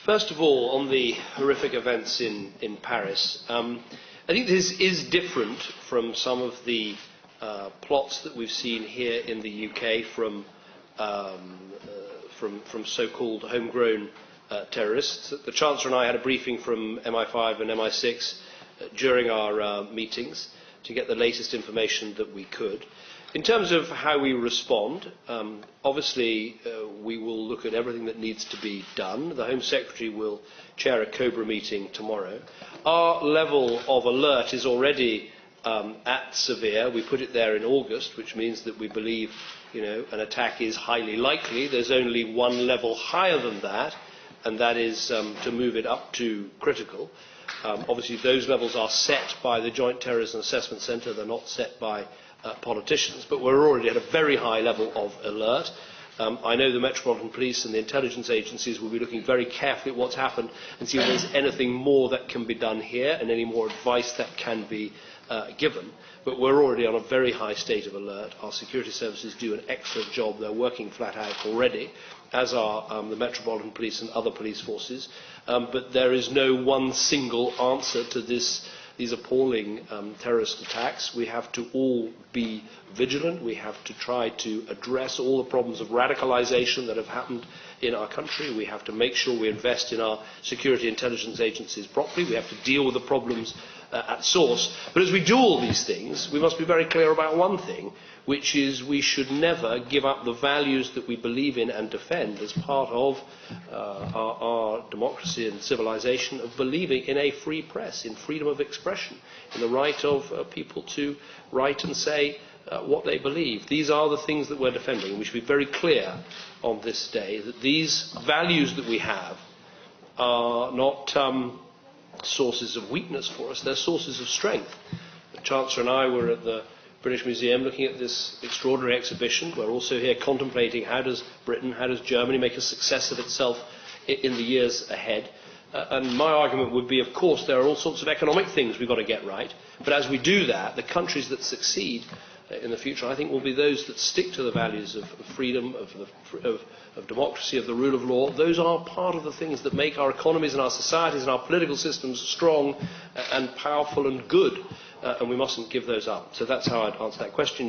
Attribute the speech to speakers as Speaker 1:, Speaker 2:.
Speaker 1: First of all, on the horrific events in Paris, I think this is different from some of the plots that we've seen here in the UK from so-called homegrown terrorists. The Chancellor and I had a briefing from MI5 and MI6 during our meetings to get the latest information that we could. In terms of how we respond, obviously we will look at everything that needs to be done. The Home Secretary will chair a COBRA meeting tomorrow. Our level of alert is already at severe. We put it there in August, which means that we believe an attack is highly likely. There's only one level higher than that, and that is to move it up to critical. Obviously those levels are set by the Joint Terrorism Assessment Centre. They're not set by politicians, but we're already at a very high level of alert. I know the Metropolitan Police and the intelligence agencies will be looking very carefully at what's happened and see if there's anything more that can be done here and any more advice that can be given. But we're already on a very high state of alert. Our security services do an excellent job. They're working flat out already, as are the Metropolitan Police and other police forces. But there is no one single answer to these appalling terrorist attacks. We have to all be vigilant. We have to try to address all the problems of radicalisation that have happened in our country. We have to make sure we invest in our security intelligence agencies properly. We have to deal with the problems at source. But as we do all these things, we must be very clear about one thing, which is we should never give up the values that we believe in and defend as part of our democracy and civilization, of believing in a free press, in freedom of expression, in the right of people to write and say what they believe. These are the things that we're defending. We should be very clear on this day that these values that we have are not sources of weakness for us, they're sources of strength. The Chancellor and I were at the British Museum looking at this extraordinary exhibition. We're also here contemplating how does Britain, how does Germany make a success of itself in the years ahead. And my argument would be, of course, there are all sorts of economic things we've got to get right, but as we do that, the countries that succeed in the future, I think, will be those that stick to the values of freedom, of democracy, of the rule of law. Those are part of the things that make our economies and our societies and our political systems strong and powerful and good, and we mustn't give those up. So that's how I'd answer that question.